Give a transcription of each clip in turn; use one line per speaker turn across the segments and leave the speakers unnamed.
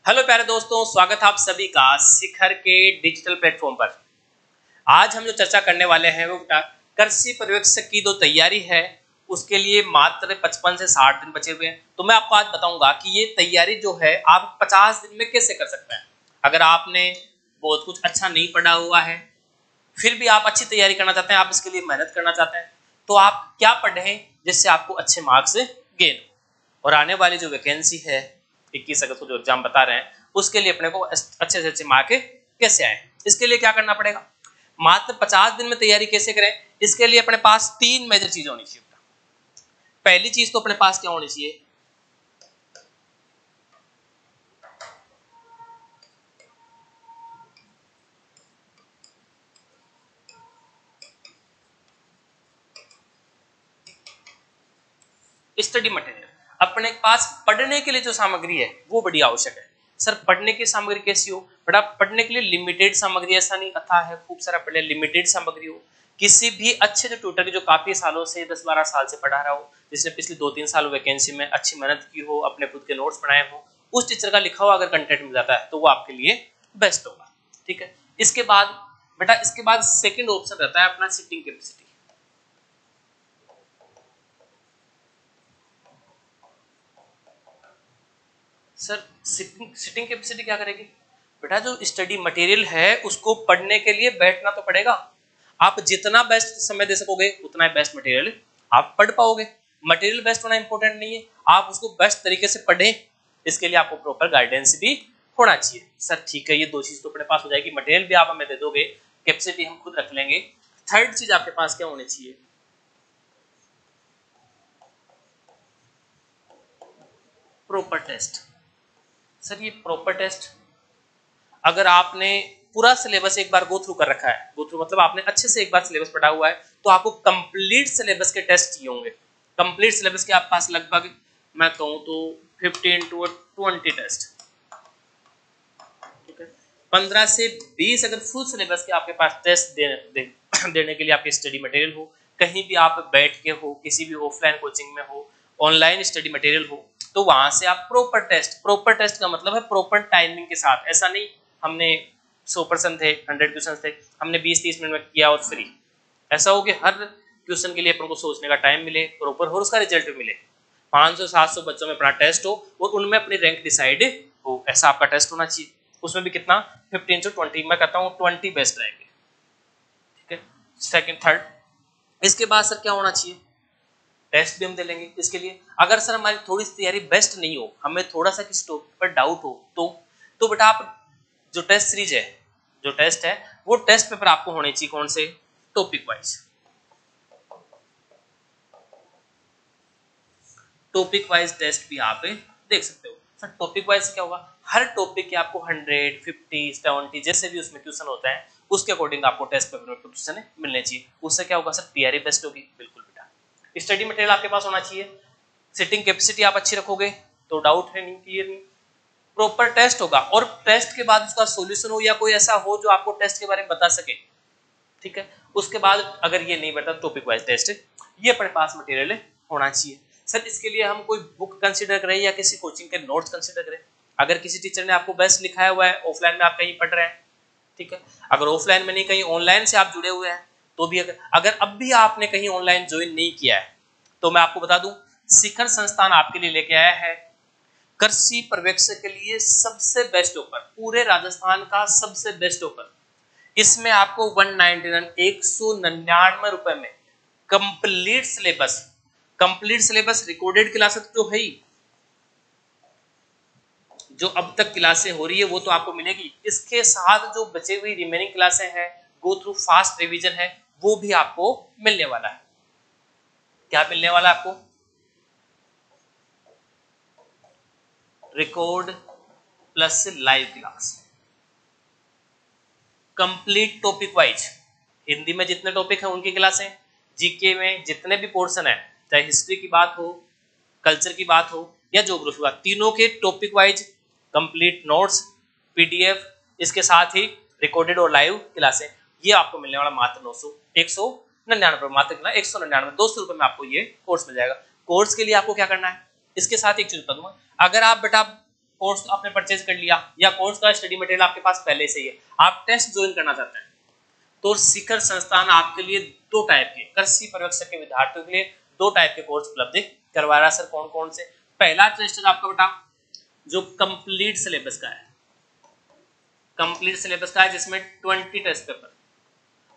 Hello प्यारे दोस्तों, स्वागत है आप सभी का शिखर के डिजिटल प्लेटफॉर्म पर। आज हम जो चर्चा करने वाले हैं वो कृषि पर्यवेक्षक की जो तैयारी है उसके लिए मात्र 55 से 60 दिन बचे हुए हैं। तो मैं आपको आज बताऊंगा कि ये तैयारी जो है आप 50 दिन में कैसे कर सकते हैं। अगर आपने बहुत कुछ अच्छा नहीं पढ़ा हुआ है, फिर भी आप अच्छी तैयारी करना चाहते हैं, आप इसके लिए मेहनत करना चाहते हैं, तो आप क्या पढ़ें जिससे आपको अच्छे मार्क्स गेन हो। और आने वाली जो वैकेंसी है 21 अगस्त को जो एग्जाम बता रहे हैं उसके लिए अपने को अच्छे से अच्छे मार्क कैसे आए, इसके लिए क्या करना पड़ेगा। मात्र 50 दिन में तैयारी कैसे करें, इसके लिए अपने पास 3 मेजर चीजें होनी चाहिए। पहली चीज तो अपने पास क्या होनी चाहिए, स्टडी मटेरियल। अपने पास पढ़ने के लिए जो सामग्री है वो बड़ी आवश्यक है। सर पढ़ने की सामग्री कैसी हो, बड़ा पढ़ने के लिए लिमिटेड सामग्री, ऐसा नहीं अथा है खूब सारा पढ़े, लिमिटेड सामग्री हो। किसी भी अच्छे जो ट्यूटर की जो काफी सालों से 10-12 साल से पढ़ा रहा हो, जिसने पिछले 2-3 साल वैकेंसी में अच्छी मेहनत की हो, अपने खुद के नोट्स बनाए हो, उस टीचर का लिखा हुआ अगर कंटेंट मिल जाता है तो वो आपके लिए बेस्ट होगा। ठीक है, इसके बाद बेटा इसके बाद सेकेंड ऑप्शन रहता है अपना sitting capacity. Sir sitting capacity क्या करेगी, बेटा जो स्टडी मटेरियल है उसको पढ़ने के लिए बैठना तो पड़ेगा। आप जितना बेस्ट समय दे सकोगे उतना ही बेस्ट मटेरियल आप पढ़ पाओगे। मटेरियल बेस्ट होना इंपॉर्टेंट नहीं है, आप उसको बेस्ट तरीके से पढ़ें, इसके लिए आपको प्रॉपर गाइडेंस भी होना चाहिए। सर ठीक है, ये दो चीज तो अपने पास हो जाएगी, मटेरियल भी आप हमें दे दोगे, कैपेसिटी हम खुद रख लेंगे। थर्ड चीज आपके पास क्या होनी चाहिए, प्रॉपर टेस्ट। सर ये प्रॉपर टेस्ट, अगर आपने पूरा सिलेबस एक बार गो थ्रू कर रखा है, गो थ्रू मतलब आपने अच्छे से एक बार सिलेबस पढ़ा हुआ है, तो आपको कंप्लीट सिलेबस के टेस्ट चाहिए होंगे। कंप्लीट सिलेबस के आप पास लगभग मैं कहूं तो 15 to 20 टेस्ट। ठीक है, 15 से 20 अगर फुल सिलेबस के आपके पास टेस्ट देने के लिए आपके स्टडी मटेरियल हो, कहीं भी आप बैठ के हो, किसी भी ऑफलाइन कोचिंग में हो, ऑनलाइन स्टडी मटेरियल हो, तो वहां से आप प्रॉपर टेस्ट का मतलब है प्रॉपर टाइमिंग के साथ। ऐसा नहीं हमने 100% थे, 100 क्वेश्चन थे, हमने 20-30 मिनट में किया और फ्री। ऐसा हो कि हर क्वेश्चन के लिए अपन को सोचने का टाइम मिले प्रॉपर और उसका रिजल्ट भी मिले। 500-700 बच्चों में अपना टेस्ट हो और उनमें अपनी रैंक डिसाइड हो, ऐसा आपका टेस्ट होना चाहिए। उसमें भी कितना 15 से 20, मैं कहता हूँ 20 बेस्ट रहेंगे। ठीक है, सेकंड थर्ड। इसके बाद सर क्या होना चाहिए, टेस्ट भी हम दे लेंगे। इसके लिए अगर सर हमारी थोड़ी सी तैयारी बेस्ट नहीं हो, हमें थोड़ा सा किसी टॉपिक पर डाउट हो, तो बेटा आप जो टेस्ट सीरीज है, जो टेस्ट है वो टेस्ट पेपर आपको होने चाहिए कौन से, topic wise. Topic wise test भी आप देख सकते हो। सर टॉपिक वाइज क्या होगा, हर टॉपिक के आपको 100, 50, 70 जैसे भी उसमें क्वेश्चन होता है उसके अकॉर्डिंग आपको टेस्ट पेपर में क्वेश्चन मिलने चाहिए। उससे क्या होगा सर, तैयारी बेस्ट होगी। बिल्कुल बेटा, स्टडी मटेरियल आपके पास होना चाहिए, सिटिंग कैपेसिटी आप अच्छी रखोगे तो डाउट है नहीं, क्लियर नहीं। प्रॉपर टेस्ट होगा और टेस्ट के बाद उसका सॉल्यूशन हो या कोई ऐसा हो जो आपको टेस्ट के बारे में बता सके। ठीक है, उसके बाद अगर ये नहीं बता टॉपिक वाइज टेस्ट, ये अपने पास मटेरियल होना चाहिए। सर इसके लिए हम कोई बुक कंसीडर करें या किसी कोचिंग के नोट्स कंसीडर करें। अगर किसी टीचर ने आपको बेस्ट लिखाया हुआ है, ऑफलाइन में आप कहीं पढ़ रहे हैं, ठीक है, अगर ऑफलाइन में नहीं कहीं ऑनलाइन से आप जुड़े हुए हैं तो भी, अगर अब भी आपने कहीं ऑनलाइन ज्वाइन नहीं किया है तो मैं आपको बता दूं, शिखर संस्थान आपके लिए लेके आया है कृषि पर्यवेक्षक के लिए सबसे बेस्ट ऑफर, पूरे राजस्थान का सबसे बेस्ट ऑफर। इसमें आपको 199 रुपए में कंप्लीट सिलेबस रिकॉर्डेड क्लासेस तो है ही, जो अब तक क्लासें हो रही है वो तो आपको मिलेगी, इसके साथ जो बचे हुई रिमेनिंग क्लासें हैं, गो थ्रू फास्ट रिवीजन है, वो भी आपको मिलने वाला है। क्या मिलने वाला है आपको, record plus live class, complete topic wise. Hindi में जितने टॉपिक हैं उनकी क्लासें, जीके में जितने भी पोर्शन है, चाहे हिस्ट्री की बात हो, कल्चर की बात हो या ज्योग्राफी की बात, तीनों के topic wise complete notes, PDF, इसके साथ ही रिकॉर्डेड और लाइव क्लासें, ये आपको मिलने वाला मात्र 199, मात्र कितना 199, 200 रुपए में आपको ये कोर्स मिल जाएगा। कोर्स के लिए आपको क्या करना है, इसके साथ एक चीज बता दूंगा, अगर आप बेटा कोर्स आपने परचेज कर लिया या कोर्स का स्टडी मटेरियल आपके पास पहले से ही है, आप टेस्ट ज्वाइन करना चाहते हैं, तो शिखर संस्थान आपके लिए दो टाइप के कृषि पर्यवेक्षक के विद्यार्थियों के लिए दो टाइप के कोर्स उपलब्ध करवा रहा है। सर कौन कौन से? पहला टेस्ट है आपका बेटा जो कंप्लीट सिलेबस का है, कंप्लीट सिलेबस का है जिसमें 20 टेस्ट पेपर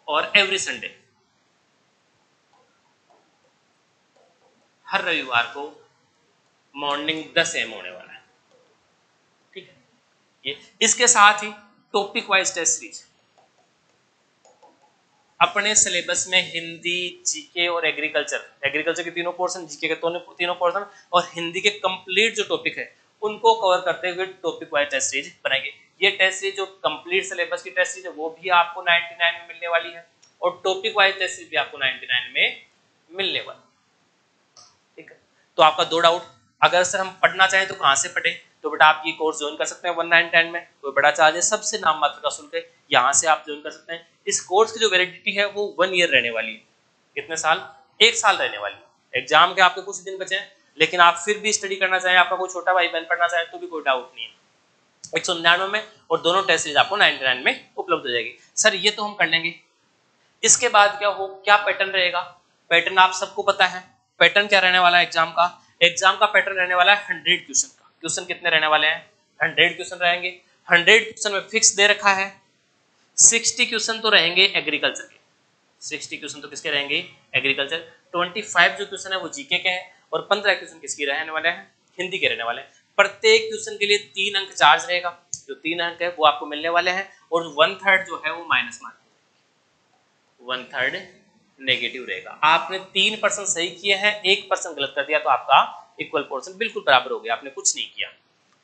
और एवरी संडे हर रविवार को मॉर्निंग 10 AM होने वाला है, ठीक है। ये इसके साथ ही टॉपिक वाइज टेस्ट सीरीज अपने सिलेबस में हिंदी, जीके और एग्रीकल्चर के तीनों पोर्शन, जीके के तीनों पोर्शन और हिंदी के कंप्लीट जो टॉपिक है उनको कवर करते हुए टॉपिक वाइज टेस्ट सीरीज बनाएंगे। ये टेस्ट सीरीज जो कंप्लीट सिलेबस की टेस्ट सीरीज है वो भी आपको 99 में मिलने वाली है और टॉपिक वाइज टेस्ट सीरीज भी आपको 99 में मिलने वाली, ठीक है। तो आपका दो डाउट, अगर सर हम पढ़ना चाहें तो कहाँ से पढ़े, तो बेटा आप ये कोर्स ज्वाइन कर सकते हैं 1910 में, कोई बड़ा चार्ज है, सबसे नाम मात्र का शुल्क है, यहाँ से आप ज्वाइन कर सकते हैं। इस कोर्स की जो वैलिडिटी है वो 1 ईयर रहने वाली है। कितने साल? 1 साल रहने वाली है। एग्जाम के आपके कुछ दिन बचे हैं, लेकिन आप फिर भी स्टडी करना चाहें, आपका कोई छोटा भाई बहन पढ़ना चाहे तो भी कोई डाउट नहीं है। 199 में और दोनों टेस्ट सीरीज आपको 99 में उपलब्ध हो जाएगी। सर ये तो हम कर लेंगे, इसके बाद क्या पैटर्न रहेगा? पैटर्न आप सबको पता है, पैटर्न क्या रहने वाला है एग्जाम का? एग्जाम का पैटर्न रहने वाला है 100 क्वेश्चन का। क्वेश्चन कितने रहने वाले हैं? 100 क्वेश्चन रहेंगे। 100 क्वेश्चन में फिक्स दे रखा है 60 क्वेश्चन तो रहेंगे एग्रीकल्चर के, 60 क्वेश्चन तो किसके रहेंगे? एग्रीकल्चर। 25 जो क्वेश्चन है वो जीके के हैं और 15 क्वेश्चन किसके रहने वाले हैं? हिंदी के रहने वाले हैं। प्रत्येक क्वेश्चन के लिए 3 अंक चार्ज रहेगा, जो 3 अंक है वो आपको मिलने वाले हैं और 1/3 जो है वो माइनस मार्क, 1/3 नेगेटिव रहेगा। आपने 3% सही किए हैं, 1% गलत कर दिया तो आपका इक्वल पोर्शन बिल्कुल बराबर हो गया, आपने कुछ नहीं किया,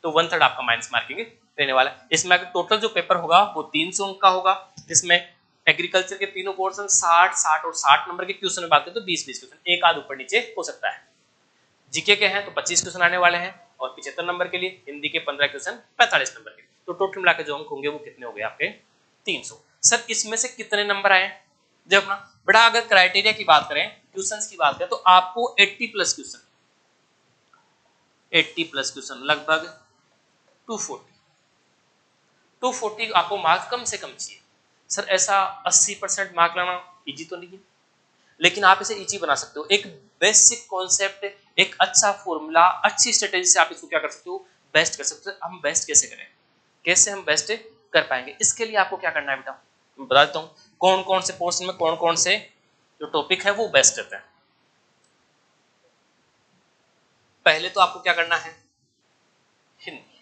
तो 1/3 आपका माइनस मार्किंग रहने वाला है। इसमें टोटल जो पेपर होगा वो 300 अंक का होगा, जिसमें एग्रीकल्चर के तीनों पोर्शन 60, 60 और 60 नंबर के क्वेश्चन में बात करें तो 20-20 क्वेश्चन, एक आध ऊपर नीचे हो सकता है। जीके के हैं तो 25 क्वेश्चन आने वाले हैं और 75 नंबर के लिए, हिंदी के 15 क्वेश्चन 45 नंबर के, तो टोटल मिलाकर जो अंक होंगे वो कितने हो गए आपके? 300। सर इसमें से कितने नंबर आए? जब ना बेटा अगर क्राइटेरिया की बात करें, क्वेश्चंस की बात करें तो आपको 80 प्लस क्वेश्चन लगभग 240 आपको मार्क्स कम से कम चाहिए। सर ऐसा 80% मार्क लाना इजी तो नहीं है, लेकिन आप इसे इजी बना सकते हो। एक बेसिक कॉन्सेप्ट, एक अच्छा फॉर्मूला, अच्छी स्ट्रेटेजी से आप इसको क्या कर सकते हो? बेस्ट कर सकते हो। हम बेस्ट कैसे करें, कैसे हम बेस्ट कर पाएंगे? इसके लिए आपको क्या करना है बेटा, मैं बता देता हूँ कौन कौन से पोर्शन में कौन कौन से जो टॉपिक है वो बेस्ट रहते हैं। पहले तो आपको क्या करना है? हिंदी।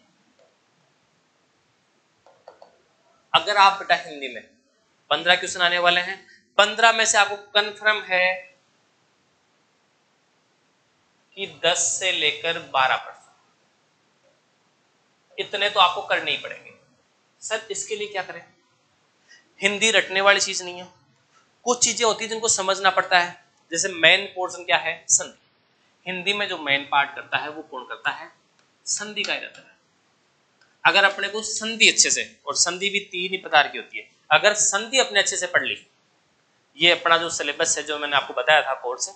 अगर आप बेटा हिंदी में 15 क्वेश्चन आने वाले हैं, 15 में से आपको कंफर्म है कि 10 से लेकर 12% इतने तो आपको करने ही पड़ेंगे। सर इसके लिए क्या करें? हिंदी रटने वाली चीज नहीं है, कुछ चीजें होती है जिनको समझना पड़ता है। जैसे मेन पोर्शन क्या है? संधि। हिंदी में जो मेन पार्ट करता है वो कौन करता है? संधि का ही रहता है। अगर अपने को संधि अच्छे से, और संधि भी 3 ही प्रकार की होती है, अगर संधि अपने अच्छे से पढ़ ली, ये अपना जो सिलेबस है जो मैंने आपको बताया था कोर्स,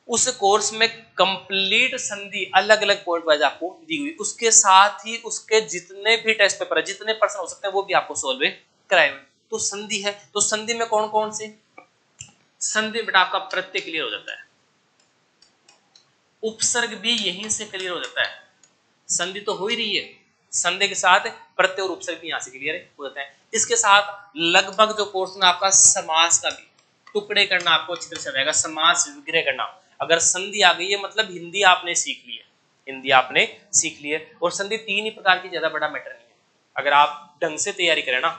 उस कोर्स में कंप्लीट संधि अलग अलग पॉइंट वाइज आपको दी हुई, उसके साथ ही उसके जितने भी टेस्ट पेपर है, जितने पर्सन हो सकते हैं वो भी आपको सोल्व कराए हुए। तो संधि है, तो संधि में कौन कौन से? संधि बेटा आपका प्रत्यय क्लियर हो जाता है, उपसर्ग भी यहीं से क्लियर हो जाता है। संधि तो हो ही रही है, संधि के साथ प्रत्यय और उपसर्ग भी यहाँ से क्लियर हो जाते हैं। इसके साथ लगभग जो पोर्शन आपका समास का भी टुकड़े करना आपको अच्छी तरह से रहेगा, समास विग्रह करना। अगर संधि आ गई है मतलब हिंदी आपने सीख ली है, हिंदी आपने सीख ली है। और संधि 3 ही प्रकार की, ज्यादा बड़ा मैटर नहीं है। अगर आप ढंग से तैयारी करें ना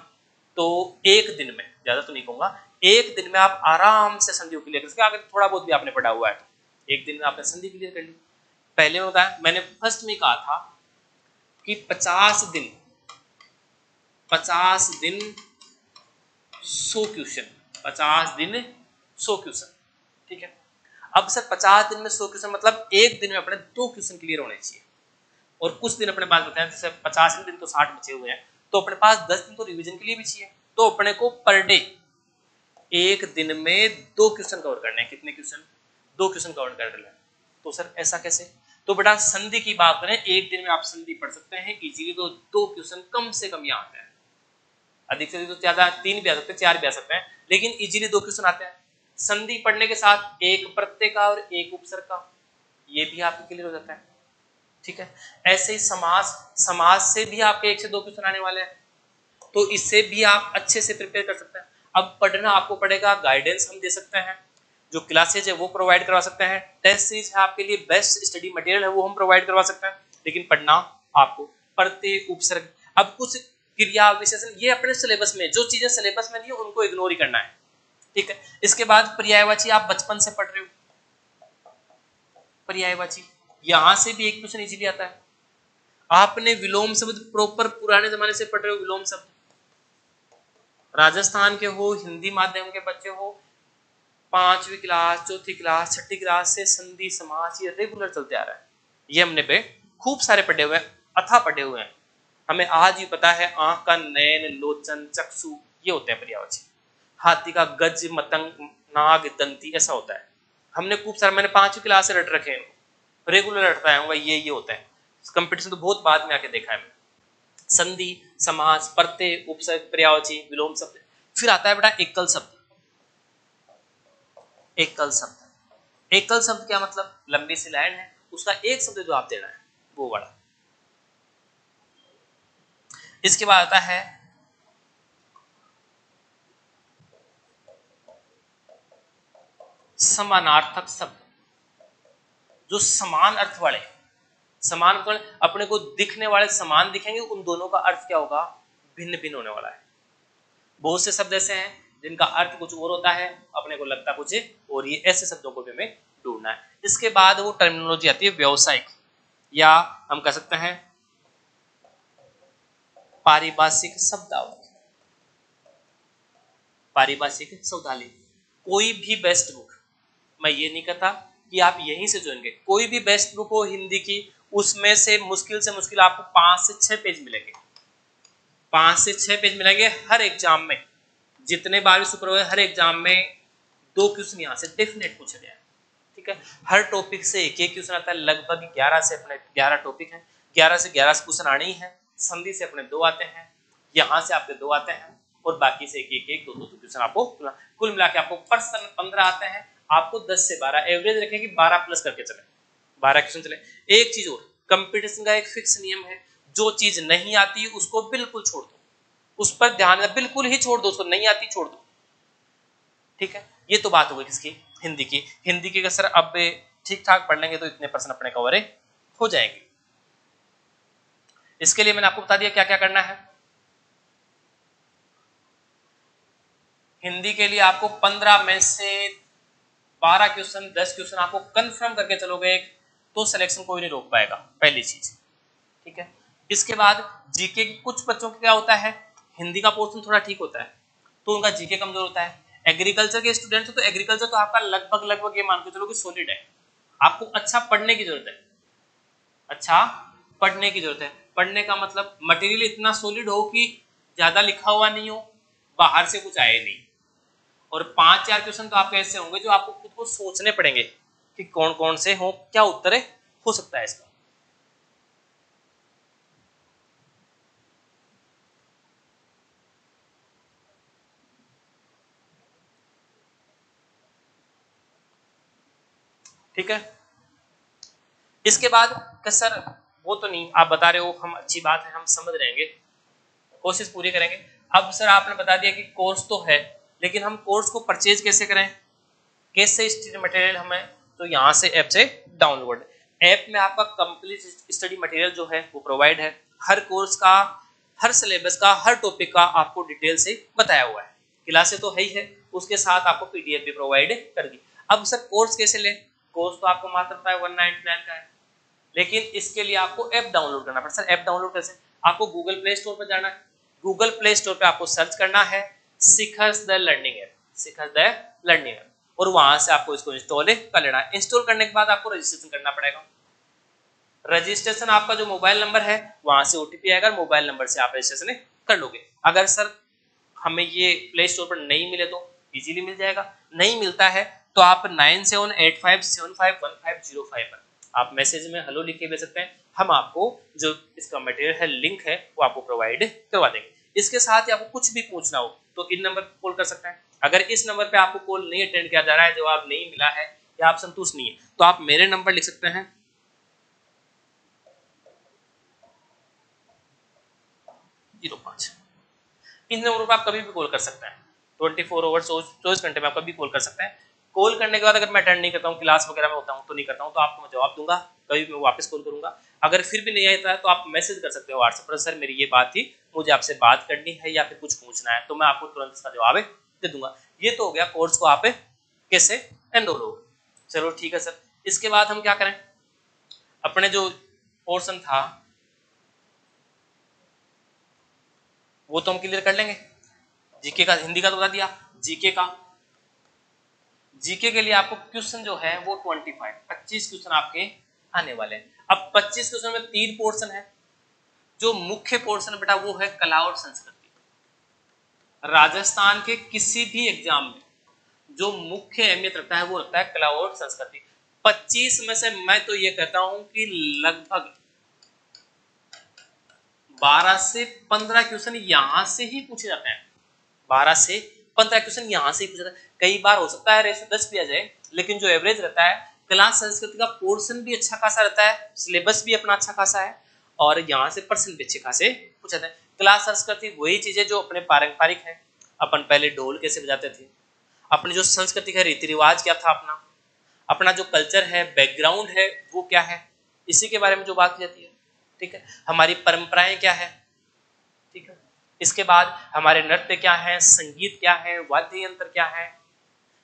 तो एक दिन में, ज्यादा तो नहीं कहूंगा, एक दिन में आप आराम से संधि क्लियर कर सकते। अगर थोड़ा बहुत भी आपने पढ़ा हुआ है तो एक दिन में आपने संधि क्लियर कर ली। पहले में बताया, मैंने फर्स्ट में कहा था कि 50 दिन 100 क्वेश्चन, 50 दिन 100 क्वेश्चन, ठीक है। अब सर 50 दिन में 100 क्वेश्चन मतलब एक दिन में अपने 2 क्वेश्चन क्लियर होने चाहिए। और कुछ दिन अपने पास बताया, जैसे 50 दिन तो 60 बचे हुए हैं, तो अपने पास 10 दिन तो रिवीजन के लिए भी चाहिए। तो अपने को पर डे एक दिन में 2 क्वेश्चन कवर करने हैं। कितने क्वेश्चन? 2 क्वेश्चन कवर कर लें। तो सर ऐसा कैसे? तो बेटा संधि की बात करें, एक दिन में आप संधि पढ़ सकते हैं इजीली, तो 2 क्वेश्चन कम से कम यहाँ आते हैं, अधिक से अधिक तो ज्यादा 3 भी आ सकते हैं, 4 भी आ सकते हैं, लेकिन इजीली 2 क्वेश्चन आते हैं। संधि पढ़ने के साथ एक प्रत्यय का और एक उपसर्ग का, ये भी आपको क्लियर हो जाता है। ठीक है, ऐसे ही समास, समास से भी आपके 1 से 2 क्वेश्चन आने वाले हैं, तो इससे भी आप अच्छे से प्रिपेयर कर सकते हैं। अब पढ़ना आपको पड़ेगा, गाइडेंस हम दे सकते हैं, जो क्लासेज है वो प्रोवाइड करवा सकते हैं, टेस्ट सीरीज है आपके लिए, बेस्ट स्टडी मटेरियल है वो हम प्रोवाइड करवा सकते हैं, लेकिन पढ़ना आपको प्रत्यय उपसर्ग। अब कुछ क्रिया विशेषण ये अपने सिलेबस में, जो चीजें सिलेबस में नहीं है उनको इग्नोर ही करना है। ठीक है, इसके बाद पर्यायवाची आप बचपन से पढ़ रहे हो, पर्यायवाची यहां से भी एक क्वेश्चन इजीली आता है। आपने विलोम शब्द प्रॉपर पुराने जमाने से पढ़ रहे हो, विलोम शब्द, राजस्थान के हो, हिंदी माध्यम के बच्चे हो, 5वीं क्लास, 4थी क्लास, 6ठी क्लास से संधि समास ये रेगुलर चलते आ रहा है, ये हमने पे खूब सारे पढ़े हुए हैं, अथा पढ़े हुए हैं, हमें आज भी पता है आंख का नयन, लोचन, चक्षु ये होते हैं पर्यायवाची, हाथी का गज, मतंग, नाग, दंती ऐसा होता है, हमने खूब सारा, मैंने 5वीं क्लास से रट रखे हैं, रेगुलर रटता है ये होता है, कंपटीशन तो बहुत बाद में आके देखा है मैंने। संधि, समास, प्रत्यय, उपसर्ग, पर्यायवाची, विलोम शब्द, फिर आता है बेटा एकल शब्द। एकल शब्द, एकल शब्द क्या मतलब, लंबी सी लाइन है, उसका एक शब्द जो आप देना है वो वाला। इसके बाद आता है समानार्थक शब्द, जो समान अर्थ वाले, समान अर्थ वाले अपने को दिखने वाले समान दिखेंगे, उन दोनों का अर्थ क्या होगा, भिन्न भिन्न होने वाला है। बहुत से शब्द ऐसे हैं जिनका अर्थ कुछ और होता है, अपने को लगता कुछ है, और ये ऐसे शब्दों को भी हमें ढूंढना है। इसके बाद वो टर्मिनोलॉजी आती है व्यावसायिक, या हम कह सकते हैं पारिभाषिक शब्दावली, पारिभाषिक शब्दावली। कोई भी बेस्ट बुक, मैं ये नहीं कहता कि आप यहीं से ज्वाइन करें, कोई भी बेस्ट बुक हो हिंदी की, उसमें से मुश्किल आपको 5 से 6 पेज मिलेंगे, 5 से 6 पेज मिलेंगे हर एग्जाम में, जितने बार भी सुपर हुए हर एग्जाम में 2 क्वेश्चन यहाँ से डेफिनेट पूछे गए। ठीक है, हर टॉपिक से एक एक क्वेश्चन आता है, लगभग 11 से अपने 11 टॉपिक हैं, 11 से 11 क्वेश्चन आने ही है, संधि से अपने 2 आते हैं, यहाँ से आपके 2 आते हैं, और बाकी से एक 2 क्वेश्चन आपको, कुल मिला के आपको पर्सन 15 आते हैं, आपको 10 से 12 एवरेज रखें कि 12 प्लस करके चले, 12 क्वेश्चन चले। एक चीज और, कंपटीशन का एक फिक्स नियम है, जो चीज नहीं आती उसको बिल्कुल छोड़ दो, उस पर ध्यान बिल्कुल ही छोड़ दो, उसको नहीं आती छोड़ दो। ठीक है, ये तो बात हो गई किसकी, हिंदी की। हिंदी की सर अब ठीक ठाक पढ़ लेंगे तो इतने परसेंट अपने कवर हो जाएंगे। इसके लिए मैंने आपको बता दिया क्या क्या करना है। हिंदी के लिए आपको 15 में से 12 क्वेश्चन, 10 क्वेश्चन आपको कंफर्म करके चलोगे एक, तो सिलेक्शन कोई नहीं रोक पाएगा, पहली चीज। ठीक है, इसके बाद जीके, कुछ बच्चों का क्या होता है, हिंदी का पोर्शन थोड़ा ठीक होता है तो उनका जीके कमजोर होता है। एग्रीकल्चर के स्टूडेंट हो तो एग्रीकल्चर तो आपका लगभग ये मान के चलो कि सॉलिड है, आपको अच्छा पढ़ने की जरूरत है, अच्छा पढ़ने की जरूरत है। पढ़ने का मतलब मटेरियल इतना सॉलिड हो कि ज्यादा लिखा हुआ नहीं हो, बाहर से कुछ आए नहीं, और 5-4 क्वेश्चन तो आपके ऐसे होंगे जो आपको खुद को सोचने पड़ेंगे कि कौन कौन से हो, क्या उत्तर हो सकता है इसका। ठीक है, इसके बाद सर वो तो नहीं, आप बता रहे हो, हम अच्छी बात है, हम समझ रहेंगे, कोशिश पूरी करेंगे। अब सर आपने बता दिया कि कोर्स तो है, लेकिन हम कोर्स को परचेज कैसे करें, कैसे स्टडी मटेरियल हमें, तो यहाँ से ऐप से डाउनलोड, ऐप में आपका कंप्लीट स्टडी मटेरियल जो है वो प्रोवाइड है, हर कोर्स का, हर सिलेबस का, हर टॉपिक का आपको डिटेल से बताया हुआ है, क्लासेस तो है ही है, उसके साथ आपको पीडीएफ भी प्रोवाइड कर दी। अब सर कोर्स कैसे लें, कोर्स तो आपको मात्र 199 का है, लेकिन इसके लिए आपको ऐप डाउनलोड करना पड़ता है। सर ऐप डाउनलोड कैसे, आपको गूगल प्ले स्टोर पर जाना है, गूगल प्ले स्टोर पे आपको सर्च करना है Shikhars the learning app, Shikhars the learning app, और वहां से आपको इसको इंस्टॉल कर लेना है। इंस्टॉल करने के बाद आपको रजिस्ट्रेशन करना पड़ेगा, रजिस्ट्रेशन आपका जो मोबाइल नंबर है वहां से ओटीपी आएगा, मोबाइल नंबर से आप रजिस्ट्रेशन कर लोगे। अगर सर हमें ये प्ले स्टोर पर नहीं मिले तो इजीली मिल जाएगा, नहीं मिलता है तो आप 9785751505 पर आप मैसेज में हेलो लिख के भेज सकते हैं, हम आपको जो इसका मटेरियल है लिंक है वो आपको प्रोवाइड करवा देंगे। इसके साथ ही आपको कुछ भी पूछना हो तो इन नंबर पर कॉल कर सकते हैं। अगर इस नंबर पे आपको कॉल नहीं अटेंड किया जा रहा है, जवाब नहीं मिला है या आप संतुष्ट नहीं है, तो आप मेरे नंबर लिख सकते हैं 05। इन नंबरों पर आप कभी भी कॉल कर सकते हैं, 24 आवर्स 24 घंटे में आप कभी कॉल कर सकते हैं। कॉल करने के बाद अगर मैं अटेंड नहीं करता हूँ, क्लास वगैरह में होता हूँ तो नहीं करता हूँ, तो आपको मैं जवाब दूंगा, कभी भी मैं वापस कॉल करूंगा। अगर फिर भी नहीं आता है तो आप मैसेज कर सकते हो व्हाट्सएप पर, सर मेरी ये बात थी, मुझे आपसे बात करनी है या फिर कुछ पूछना है, तो मैं आपको तुरंत इसका जवाब दे दूंगा। ये तो हो गया कोर्स को आप कैसे एनरोल हो। चलो ठीक है सर, इसके बाद हम क्या करें, अपने जो पोर्शन था वो तो हम क्लियर कर लेंगे। जीके का, हिंदी का तो बता दिया, जीके का, जीके के लिए आपको क्वेश्चन जो है वो 25 क्वेश्चन आपके आने वाले हैं। अब 25 क्वेश्चन में 3 पोर्शन है। जो मुख्य पोर्शन बेटा वो है कला और संस्कृति। राजस्थान के किसी भी एग्जाम में जो मुख्य अहमियत रखता है वो रखता है कला और संस्कृति। 25 में से मैं तो ये कहता हूं कि लगभग 12 से 15 क्वेश्चन यहां से ही पूछे जाते हैं। 12 से 15 क्वेश्चन यहां से ही पूछा जाता है। कई बार हो सकता है रेशो 10 भी आ जाए, लेकिन जो एवरेज रहता है कला संस्कृति का पोर्शन भी अच्छा खासा रहता है, सिलेबस भी अपना अच्छा खासा है और यहाँ से पर्सन भी अच्छे खासे पूछा जाता है। कला संस्कृति वही चीजें जो अपने पारंपरिक है, अपन पहले ढोल कैसे बजाते थे, अपनी जो संस्कृति है रीति रिवाज क्या था, अपना अपना जो कल्चर है बैकग्राउंड है वो क्या है, इसी के बारे में जो बात की जाती है। ठीक है, हमारी परंपराएं क्या है। ठीक है, इसके बाद हमारे नृत्य क्या है, संगीत क्या है, वाद्य यंत्र क्या है,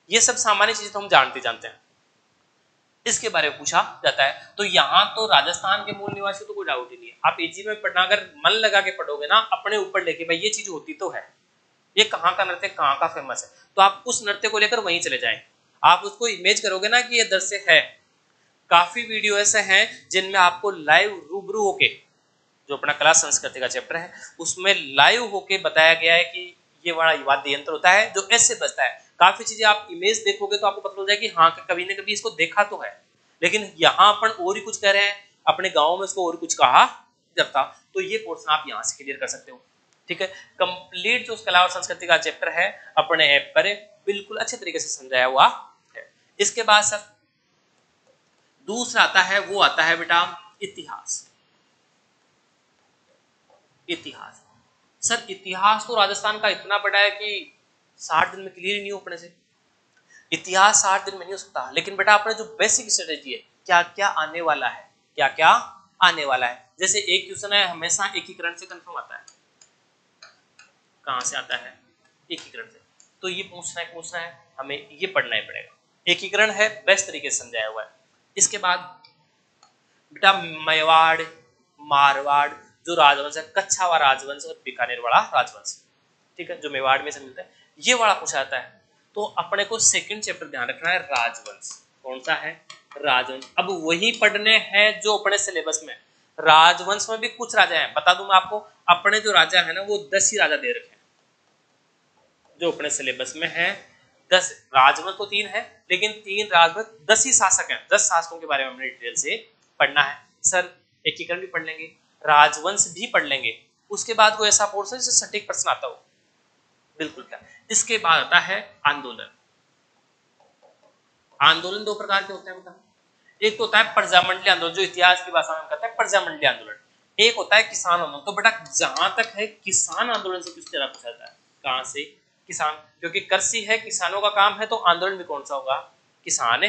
ये सब सामान्य चीजें तो हम जानते हैं, इसके बारे में पूछा जाता है। तो यहाँ तो राजस्थान के मूल निवासी तो कोई डाउट ही नहीं है। आप एजी में पढ़ना, अगर मन लगा के पढ़ोगे ना अपने ऊपर लेके, भाई ये चीज होती तो है, ये कहाँ का नृत्य कहाँ का फेमस है, तो आप उस नृत्य को लेकर वहीं चले जाएं। आप उसको इमेज करोगे ना कि ये दृश्य है। काफी वीडियो ऐसे हैं जिनमें आपको लाइव रूबरू होके, जो अपना कला संस्कृति का चैप्टर है उसमें लाइव होके बताया गया है कि ये बड़ा वाद्य यंत्र होता है जो ऐसे बजता है। काफी चीजें आप इमेज देखोगे तो आपको पता चल जाएगा कि हाँ कभी न कभी इसको देखा तो है, लेकिन यहाँ अपन और ही कुछ कह रहे हैं, अपने गाँव में इसको और कुछ कहा जाता। तो ये पोर्शन आप यहाँ से क्लियर कर सकते हो। ठीक है, कंप्लीट जो कला और संस्कृति का चैप्टर है अपने ऐप पर बिल्कुल अच्छे तरीके से समझाया हुआ है। इसके बाद सर दूसरा आता है, वो आता है बेटा इतिहास। इतिहास सर, इतिहास तो राजस्थान का इतना बड़ा है कि 60 दिन में क्लियर ही नहीं हो अपने से। इतिहास 60 दिन में नहीं हो सकता, लेकिन बेटा अपने जो बेसिक स्ट्रेटेजी है, क्या क्या आने वाला है, क्या क्या आने वाला है। जैसे एक क्वेश्चन है हमेशा एकीकरण से कंफर्म आता है, कहां से आता है, एकीकरण से, तो ये पूछना है हमें, ये पढ़ना ही पड़ेगा। एकीकरण है बेस्ट तरीके से समझाया हुआ है। इसके बाद बेटा मेवाड़ मारवाड़ जो राजवंश है, कच्छावा राजवंश और बीकानेर वाला राजवंश, ठीक है, जो मेवाड़ में से मिलता है, ये वाला पूछा जाता है। तो अपने को सेकंड चैप्टर ध्यान रखना है, राजवंश। कौन सा है, राजवंश। अब वही पढ़ने हैं जो अपने सिलेबस में। राजवंश में भी कुछ राजा हैं, बता दूं मैं आपको, अपने जो राजा है ना वो 10 ही राजा दे रखे हैं जो अपने सिलेबस में है। 10 राजवंश तो 3 है, लेकिन 3 राजवंश 10 ही शासक हैं। 10 शासकों के बारे में हमने डिटेल से पढ़ना है। सर एकीकरण भी पढ़ लेंगे, राजवंश भी पढ़ लेंगे, उसके बाद कोई ऐसा पोर्शन जिससे सटीक प्रश्न आता हो, बिल्कुल क्या। इसके बाद आता है आंदोलन। आंदोलन 2 प्रकार के होते हैं बेटा, एक तो होता है प्रजामंडलीय आंदोलन, जो इतिहास की भाषा में कहते हैं प्रजामंडलीय आंदोलन। एक होता है किसान आंदोलन। तो बेटा जहां तक है किसान आंदोलन से कुछ तरह पूछा जाता है, कहां से, किसान, क्योंकि कृषि है, किसानों का काम है, तो आंदोलन भी कौन सा होगा, किसान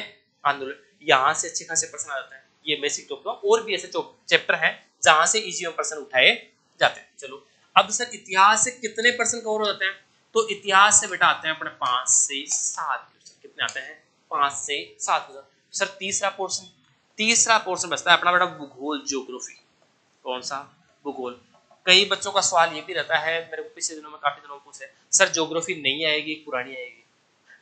आंदोलन। यहाँ से अच्छे खासे प्रश्न आ जाते हैं। ये बेसिक टॉपिक, और भी ऐसे चैप्टर हैं जहां से इजी में प्रश्न उठाए जाते हैं। चलो अब सर इतिहास से कितने प्रश्न कवर हो जाते हैं, तो इतिहास से बेटा आते हैं अपने 5 से 7 क्वेश्चन। कितने आते हैं, 5 से 7 क्वेश्चन। सर तीसरा पोर्शन बचता है अपना बेटा भूगोल, ज्योग्राफी। कौन सा, भूगोल। कई बच्चों का सवाल ये भी रहता है, मेरे को पिछले दिनों में काफी दिनों में पूछे, सर ज्योग्राफी नहीं आएगी पुरानी आएगी।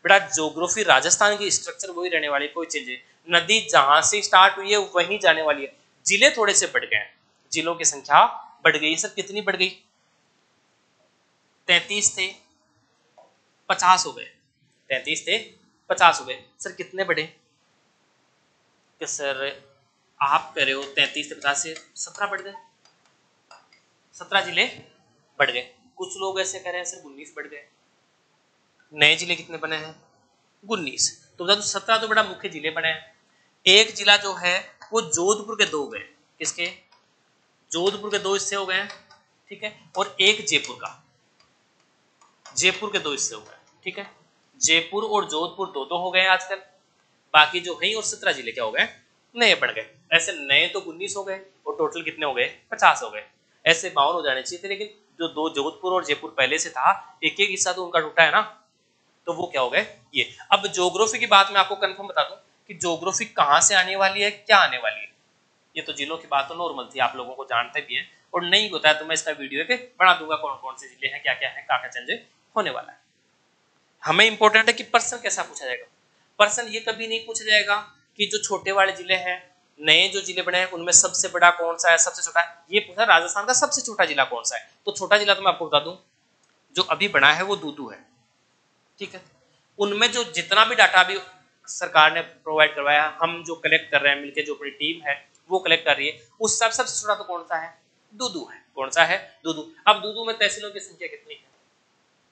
बेटा ज्योग्राफी राजस्थान की स्ट्रक्चर वही रहने वाली, कोई चेंज है, नदी जहां से स्टार्ट हुई है वहीं जाने वाली है। जिले थोड़े से बढ़ गए हैं, जिलों की संख्या बढ़ गई। सर कितनी बढ़ गई, 33 थे 50 हो गए, 33 थे 50 हो गए। सर कितने बढ़े, कि सर आप कह रहे हो 33 से 50 से 17 बढ़ गए, 17 जिले बढ़ गए। कुछ लोग ऐसे कह रहे हैं सिर्फ 19 बढ़ गए। नए जिले कितने बने हैं? 19। तो बता दो 17 तो बड़ा मुख्य जिले बने हैं। एक जिला जो है वो जोधपुर के 2 हो गए। किसके? जोधपुर के 2 हिस्से हो गए, ठीक है। और एक जयपुर का, जयपुर के 2 हिस्से हो गए, ठीक है। जयपुर और जोधपुर 2-2 हो गए आजकल। बाकी जो है और 17 जिले क्या हो गए? नए बढ़ गए। ऐसे नए तो 19 हो गए और टोटल कितने हो गए? 50 हो गए। ऐसे 52 हो जाने चाहिए थे, लेकिन जो 2 जोधपुर और जयपुर पहले से था, एक एक हिस्सा तो उनका टूटा है ना, तो वो क्या हो गए? ये। अब ज्योग्राफी की बात मैं आपको कंफर्म बता दूं कि ज्योग्राफी कहां से आने वाली है, क्या आने वाली है। ये तो जिलों की बात तो नॉर्मल थी, आप लोगों को जानते भी हैं, और नहीं होता है तो मैं इसका वीडियो के बना दूंगा कौन कौन से जिले हैं, क्या क्या है, क्या क्या चेंज होने वाला है। हमें इंपॉर्टेंट है कि पर्सन कैसा पूछा जाएगा। पर्सन ये कभी नहीं पूछा जाएगा कि जो छोटे वाले जिले हैं, नए जो जिले बने हैं उनमें सबसे बड़ा कौन सा है, सबसे छोटा है। ये पूछा राजस्थान का सबसे छोटा जिला कौन सा है, तो छोटा जिला तो मैं आपको बता दूं जो अभी बना है वो दूदू है, ठीक है। उनमें जो जितना भी डाटा अभी सरकार ने प्रोवाइड करवाया, हम जो कलेक्ट कर रहे हैं मिलकर, जो अपनी टीम है वो कलेक्ट कर रही है, उस सबसे छोटा तो कौन सा है? दूदू है। कौन सा है? दूदू। अब दूदू में तहसीलों की संख्या कितनी है?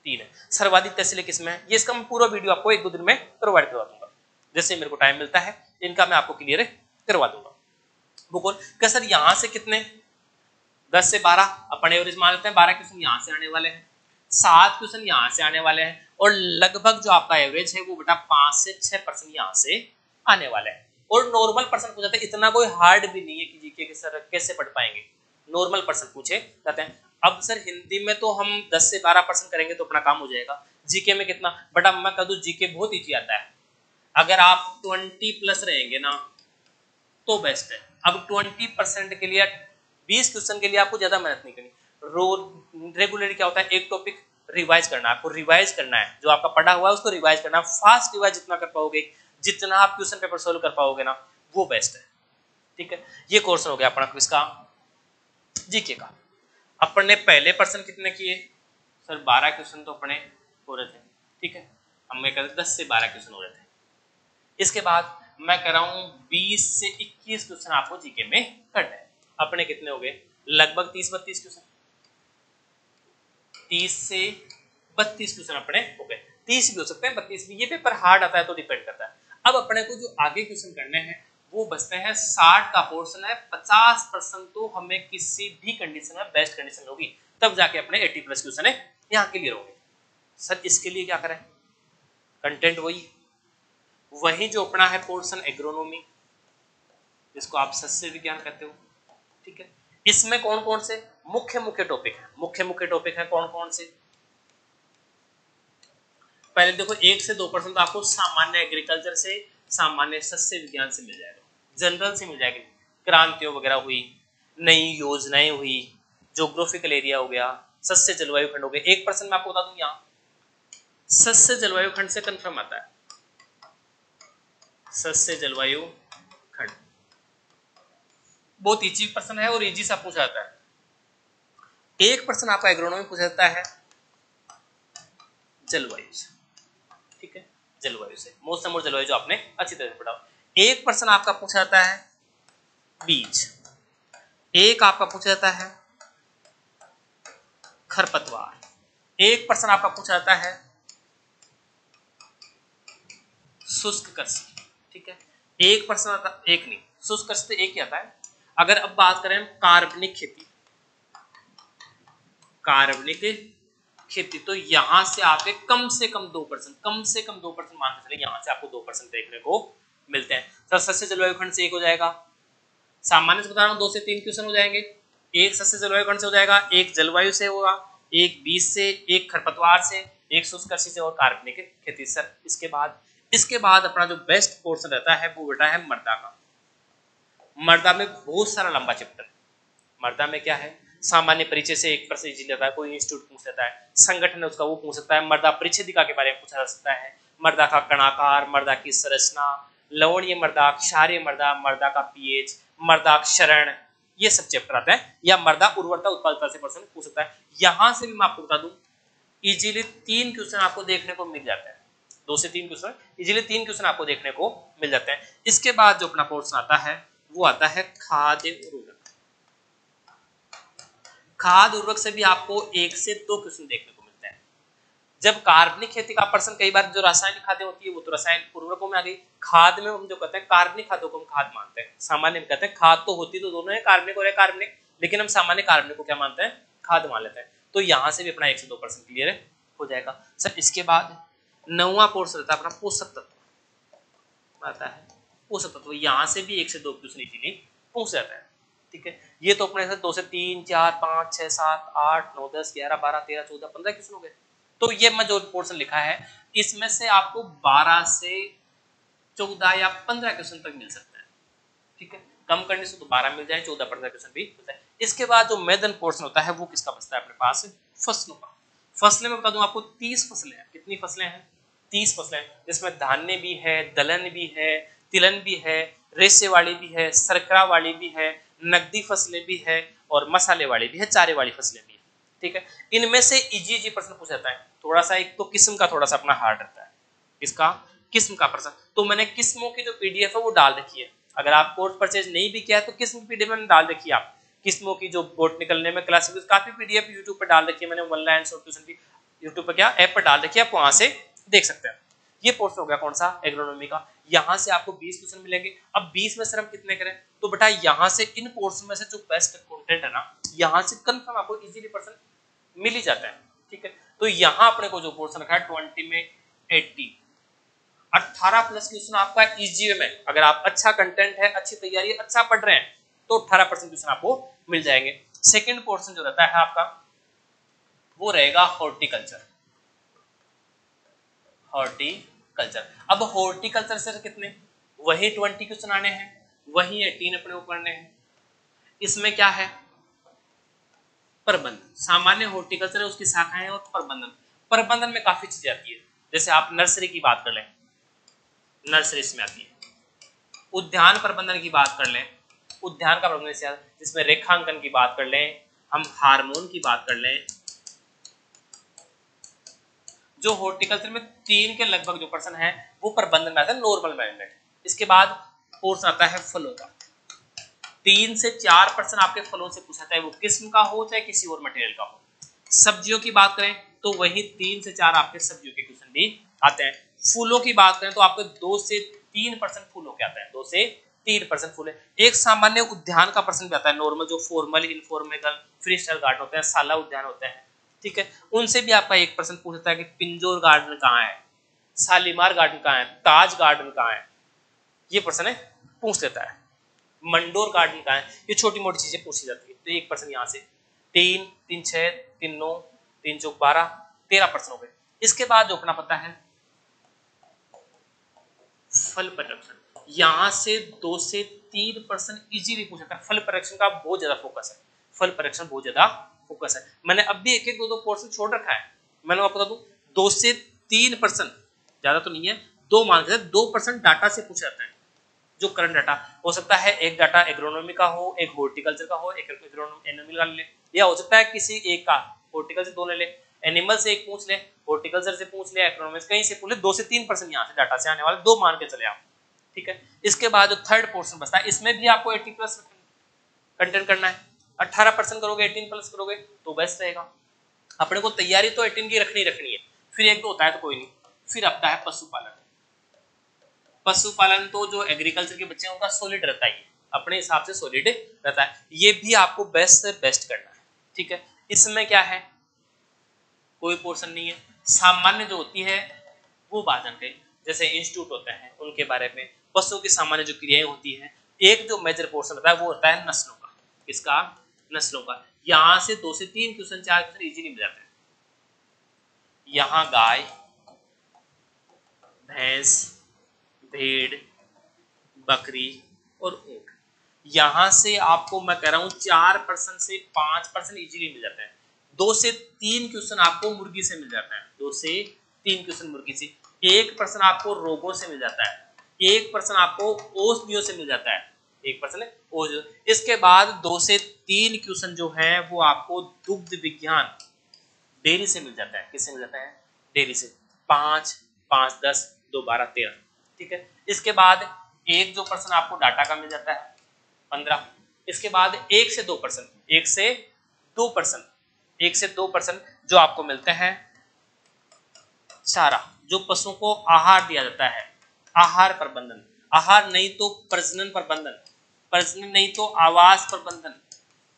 3 है। सर्वाधिक तहसीलें किसमें है? ये इसका मैं पूरा वीडियो आपको 1-2 दिन में प्रोवाइड करवा दूंगा, जैसे मेरे को टाइम मिलता है इनका मैं आपको क्लियर करवा दूंगा। भूगोल का सर यहाँ से कितने? 10 से 12 अपन एवरेज मान लेते हैं। 12 क्वेश्चन यहाँ से आने वाले हैं, 7 क्वेश्चन यहाँ से आने वाले हैं, और लगभग जो आपका एवरेज है वो बेटा 5 से 6% यहाँ से आने वाले हैं। और नॉर्मल पर्सन पूछते हैं, इतना कोई हार्ड भी नहीं है कि जीके के सर कैसे पढ़ पाएंगे, नॉर्मल पर्सन पूछे जाते हैं। अब सर हिंदी में तो हम 10 से 12% करेंगे तो अपना काम हो जाएगा। जीके में कितना? बेटा मैं कह दूं जीके बहुत ईजी आता है, अगर आप 20+ रहेंगे ना तो बेस्ट है। अब 20% के लिए, 20 क्वेश्चन के लिए आपको ज्यादा मेहनत नहीं करनी। रेगुलरली क्या होता है, एक टॉपिक रिवाइज करना है, आपको रिवाइज करना है, जो आपका पढ़ा हुआ है उसको रिवाइज करना है। फास्ट रिवाइज जितना कर पाओगे, जितना आप क्वेश्चन पेपर सोल्व कर पाओगे ना, वो बेस्ट है, ठीक है। ये कोर्स हो गया अपना किसका? जीके का। अपन ने पहले पर्सन कितने किए सर? 12 क्वेश्चन तो अपने हो रहे थे, ठीक है। हम मैं कहते 10 से 12 क्वेश्चन हो रहे थे। इसके बाद मैं कर रहा हूँ 20 से 21 क्वेश्चन आपको जीके में करना है। अपने कितने हो गए? लगभग 30-32 क्वेश्चन, 30 से 32 क्वेश्चन अपने हो गए। 30 भी हो सकते हैं, 32 भी, ये पेपर हार्ड आता है तो डिपेंड करता है। अब अपने को जो आगे क्वेश्चन करने हैं वो बचते हैं 60 का पोर्शन है। 50% तो हमें किसी भी कंडीशन में, बेस्ट कंडीशन होगी तब जाके अपने 80+ क्वेश्चन है यहाँ क्लियर होंगे। सर इसके लिए क्या करें? कंटेंट वही जो अपना है पोर्शन एग्रोनॉमी, जिसको आप सस्य विज्ञान कहते हो, ठीक है। इसमें कौन कौन से मुख्य टॉपिक है? मुख्य टॉपिक है कौन कौन से? पहले देखो 1 से 2% तो आपको सामान्य एग्रीकल्चर से, सामान्य सस्य विज्ञान से मिल जाएगा, जनरल से मिल जाएगी। क्रांतियों वगैरह हुई, नई योजनाएं हुई, ज्योग्राफिकल एरिया हो गया, सस्य जलवायु खंड हो गया। 1% मैं आपको बता दूं, यहाँ सस्य जलवायु खंड से कंफर्म आता है, सस्य जलवायु खंड बहुत इजी पर्सन है और इजी सा पूछा जाता है। 1% आपका एग्रोनॉमी पूछा जाता है जलवायु से, ठीक है, जलवायु से, मौसम और जलवायु जो आपने अच्छी तरह से पढ़ा। 1% आपका पूछा जाता है बीज, एक आपका पूछा जाता है खरपतवार, 1% आपका पूछा जाता है शुष्क कृषि, ठीक है। 1% आता, एक नहीं, शुष्क कृषि तो एक ही आता है। अगर अब बात करें कार्बनिक खेती, कार्बनिक खेती, तो यहां से आपके कम से कम 2%, कम से कम 2% मान के चले, यहां से आपको 2% देखने को मिलते हैं। सर सस्य जलवायु खंड से 1 हो जाएगा, सामान्य से बता रहा हूं 2 से 3 क्वेश्चन हो जाएंगे। एक सस्य जलवायु खंड से हो जाएगा, एक जलवायु से होगा, एक बीज से, एक खरपतवार से, एक शुष्क कृषि से और कार्बनिक खेती। सर इसके बाद अपना जो बेस्ट पोर्शन रहता है वो बेटा है मृदा का। मृदा में बहुत सारा लंबा चैप्टर। मृदा में क्या है, सामान्य परिचय से 1% इजी रहता है, कोई इंस्टीट्यूट पूछ लेता है, संगठन है उसका वो पूछ सकता है, मृदा परिच्छेदिका के बारे में पूछा जा सकता है, मृदा का कणाकार, मृदा की संरचना, लवणीय मृदा, क्षारीय मृदा, मृदा का पीएच, मृदा क्षरण, ये सब चैप्टर आता है। या मृदा उर्वरता उत्पादकता से पर्सन पूछ सकता है। यहां से भी मैं आपको बता दूं इजीली 3 क्वेश्चन आपको देखने को मिल जाता है, 2 से 3 क्वेश्चन, इजीली 3 क्वेश्चन आपको देखने को मिल जाते हैं। इसके बाद जो अपना पोर्शन आता है वो आता है खाद्य उर्वरक। खाद्य उर्वरक से भी आपको 1 से 2 क्वेश्चन देखने को मिलते हैं। जब कार्बनिक खेती का पर्सन, कई बार जो रासायनिक खाद्य होती है वो तो रासायनिक उर्वरकों में आ गई, खाद में हम जो कहते हैं कार्बनिक खादों को हम खाद मानते हैं। सामान्य में कहते हैं खाद तो होती तो दोनों है, कार्बनिक और अकार्बनिक, लेकिन हम सामान्य कार्बनिक को क्या मानते हैं, खाद मान लेते हैं। तो यहाँ से भी अपना 1 से 2% क्लियर हो जाएगा सर। इसके बाद 9वां कोर्स रहता है अपना पोषक तत्व आता है। पोषक तत्व यहाँ से भी 1 से 2 क्वेश्चन इजीली पूछ जाता है। ठीक है, ये तो अपने 2 से 3 4 5 6 7 8 9 10 11 12 13 14 15 क्वेश्चन हो गए। तो ये मैं जो पोर्शन लिखा है इसमें से आपको 12 से 14 या 15 क्वेश्चन तक मिल सकता है। ठीक है, कम करने से तो 12 मिल जाए, 14-15 क्वेश्चन भी मिलता है। इसके बाद जो मैदान पोर्शन होता है वो किसका बचता है अपने पास, फसलों का। फसलें में बता दूं आपको 30 फसलें हैं। कितनी फसलें हैं, 30 फसलें, जिसमें धान्य भी है, दलहन भी है, तिलहन भी है, रेशे वाली भी है, सरकरा वाली भी है, नकदी फसलें भी है और मसाले वाली भी है, चारे वाली फसलें भी है। ठीक है, इनमें से इजी प्रश्न पूछा जाता है। थोड़ा सा एक तो किस्म का थोड़ा सा अपना हार्ड रहता है, इसका किस्म का प्रश्न। तो मैंने किस्मों की जो पीडीएफ है वो डाल रखी है, अगर आप कोर्स परचेज नहीं भी किया है तो किस्म की पीडीएफ मैंने डाल रखी है। आप किस्मों की जो बोट निकलने में क्लासेस काफी पीडीएफ यूट्यूब पर डाल रखी है मैंने, वन लाइन सॉल्यूशन भी यूट्यूब पर क्या ऐप पर डाल रखी है, आप वहां से देख सकते हैं। ये पोर्शन हो गया कौन सा, एग्रोनॉमी का। यहाँ से आपको 20 क्वेश्चन मिलेंगे। अब 20 में से हम कितने करें, तो बेटा यहाँ से इन पोर्शन में से जो बेस्ट कंटेंट है ना, यहाँ से कंफर्म आपको इजीली पर्सन मिल ही जाता है। ठीक है, तो यहाँ अपने को जो पोर्शन रखा है 20 में 80, 18 प्लस क्वेश्चन आपका इजी में। अगर आप अच्छा कंटेंट है, अच्छी तैयारी है, अच्छा पढ़ रहे हैं तो 18% क्वेश्चन आपको मिल जाएंगे। सेकंड पोर्शन जो रहता है आपका वो रहेगा हॉर्टिकल्चर। हॉर्टिकल्चर, अब हॉर्टिकल्चर से कितने, वही 20 क्वेश्चन आने हैं, वही 18 अपने को करने हैं। इसमें क्या है, प्रबंधन। सामान्य हॉर्टिकल्चर है, उसकी शाखाएं और प्रबंधन। प्रबंधन में काफी चीजें आती है, जैसे आप नर्सरी की बात कर लें, नर्सरी इसमें आती है। उद्यान प्रबंधन की बात कर लें, उद्यान का प्रबंधन, जिसमें रेखांकन की बात कर लें, हम हार्मोन की बात कर लें। जो हॉर्टिकल्चर में 3 के लगभग जो पर्सन है वो प्रबंधन में आता है, नॉर्मल मैनेजमेंट। इसके बाद कोर्स आता है फलों का। 3 से 4% आपके फलों से पूछा जाता है, वो किस्म का हो चाहे किसी और मटेरियल का हो। सब्जियों की बात करें तो वही 3 से 4 आपके सब्जियों के क्वेश्चन भी आते हैं। फूलों की बात करें तो आपको 2 से 3% फूलों के आता है, 2 से 3% फूल है। एक सामान्य उद्यान का प्रश्न भी आता है, नॉर्मल जो formal, informal, free style garden होते हैं, साला उद्यान होते हैं। ठीक है, उनसे भी आपका 1% पूछता है कि पिंजौर गार्डन कहाँ है, शालीमार गार्डन कहाँ है, ताज गार्डन कहाँ है, ये प्रश्न पूछ लेता है। मंडोर गार्डन कहाँ है, ये छोटी मोटी चीजें पूछी जाती है। तो 1% यहाँ से 3 3 6 3 9 3 4 12 13% हो गए। इसके बाद जो अपना पता है फल परिरक्षण, यहाँ से 2 से 3% इजीली पूछा था। फल परिरक्षण का बहुत ज्यादा फोकस है, फल परिरक्षण बहुत ज्यादा फोकस है। मैंने अब भी एक एक दो पोर्शन छोड़ रखा है, मैंने आपको बता दूं 2 से 3%, ज्यादा तो नहीं है, 2 मान के 2% डाटा से पूछा जाता है। जो करंट डाटा हो सकता है, एक डाटा एग्रोनॉमी का हो, एक हॉर्टिकल्चर का हो, एक एनिमल का ले, या हो सकता है किसी एक का हॉर्टिकल्चर 2 ले, एनिमल से एक पूछ ले, हॉर्टिकल्चर से पूछ ले, एग्रोनॉमी से कहीं से पूछ ले। 2 से 3% यहाँ से डाटा से आने वाले 2 मान के चले आप। ठीक है, इसके बाद जो थर्ड पोर्शन बचता है इसमें भी आपको 80+ कंटेंट करना है। 18% करोगे, 18+ करोगे तो बेस्ट रहेगा। अपने को तैयारी तो 18 की रखनी है, फिर एक तो होता है तो कोई नहीं। फिर आता है पशुपालन। पशुपालन तो जो एग्रीकल्चर के बच्चे हैं उनका सॉलिड रहता है, अपने हिसाब से सॉलिड रहता है। ये भी आपको बेस्ट से बेस्ट करना है। ठीक है, इसमें क्या है, कोई पोर्शन नहीं है। सामान्य जो होती है वो बात जानते हैं, जैसे इंस्टीट्यूट होते हैं उनके बारे में, पशुओं की सामान्य जो क्रियाएं होती हैं। एक जो मेजर पोर्शन होता है वो होता है नस्लों का। किसका, नस्लों का। यहाँ से 2 से 3 क्वेश्चन 4 क्वेश्चन इजीली मिल जाते हैं। यहाँ गाय, भैंस, भेड़, बकरी और ऊंट, यहाँ से आपको मैं कह रहा हूँ 4% से 5% इजीली मिल जाते हैं। 2 से 3 क्वेश्चन आपको मुर्गी से मिल जाता है, 2 से 3 क्वेश्चन मुर्गी से। 1% आपको रोगों से मिल जाता है, 1% आपको औषधियों से मिल जाता है, 1% औषधियों। इसके बाद 2 से 3 क्वेश्चन जो है वो आपको दुग्ध विज्ञान, डेयरी से मिल जाता है। किससे मिल जाता है, डेयरी से। 5 5 10 2 12 13। ठीक है, इसके बाद एक जो पर्सन आपको डाटा का मिल जाता है, 15। इसके बाद 1 से 2%, 1 से 2%, 1 से 2% जो आपको मिलते हैं चारा, जो पशुओं को आहार दिया जाता है, आहार प्रबंधन, आहार नहीं तो प्रजनन प्रबंधन, प्रजनन नहीं तो आवास प्रबंधन,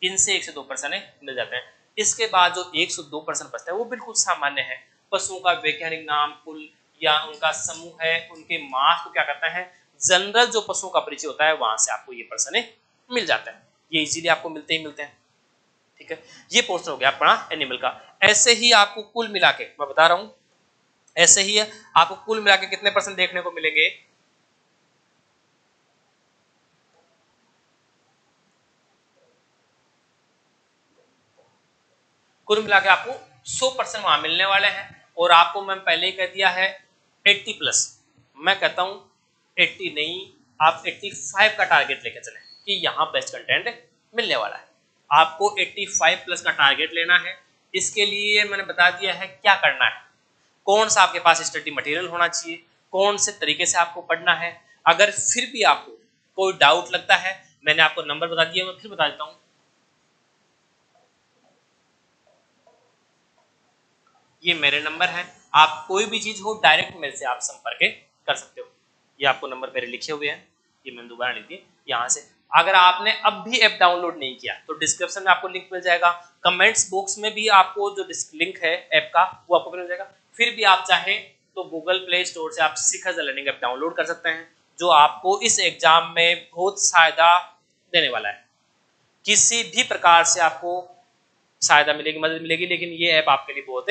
इनसे 1 से 2% मिल जाते हैं। इसके बाद जो 1 से 2% बचता है वो बिल्कुल सामान्य है। पशुओं का वैज्ञानिक नाम, कुल या उनका समूह है, उनके मास को क्या करता है, जनरल जो पशुओं का परिचय होता है वहां से आपको ये % मिल जाता है। ये इजीली आपको मिलते ही मिलते हैं। ठीक है, ये पोर्शन हो गया अपना एनिमल का। ऐसे ही आपको कुल मिला के मैं बता रहा हूं, ऐसे ही आपको कुल मिला के कितने % देखने को मिलेंगे, कुल मिला के आपको 100% वहां मिलने वाले हैं। और आपको मैं पहले ही कह दिया है 80+, मैं कहता हूं 80 नहीं, आप 85 का टारगेट लेके चलें कि यहां बेस्ट कंटेंट मिलने वाला है। आपको 85+ का टारगेट लेना है। इसके लिए मैंने बता दिया है क्या करना है, कौन सा आपके पास स्टडी मटेरियल होना चाहिए, कौन से तरीके से आपको पढ़ना है। अगर फिर भी आपको कोई डाउट लगता है, मैंने आपको नंबर बता दिया, मैं फिर बता देता हूं, ये मेरे नंबर हैं। आप कोई भी चीज हो डायरेक्ट मेरे से आप संपर्क कर सकते हो। ये आपको नंबर मेरे लिखे हुए हैं, ये मैंने दोबारा लिख दिए यहाँ से। अगर आपने अब भी ऐप डाउनलोड नहीं किया तो डिस्क्रिप्शन में आपको लिंक मिल जाएगा, कमेंट्स बॉक्स में भी आपको जो लिंक है ऐप का वो आपको मिल जाएगा। फिर भी आप चाहें तो गूगल प्ले स्टोर से आप शिखर द लर्निंग ऐप डाउनलोड कर सकते हैं, जो आपको इस एग्जाम में बहुत फायदा देने वाला है। किसी भी प्रकार से आपको सहायता मिलेगी, मदद मिलेगी, लेकिन ये ऐप आपके लिए बहुत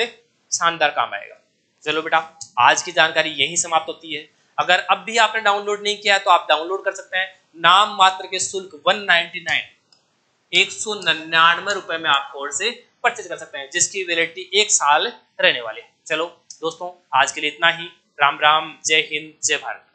शानदार काम आएगा। चलो बेटा, आज की जानकारी यहीं समाप्त होती है। अगर अब भी आपने डाउनलोड नहीं किया है तो आप डाउनलोड कर सकते हैं। नाम मात्र के शुल्क 199, 199 रुपए में आप कोर्स से परचेज कर सकते हैं, जिसकी वैलिडिटी 1 साल रहने वाली है। चलो दोस्तों, आज के लिए इतना ही। राम राम, जय हिंद, जय भारत।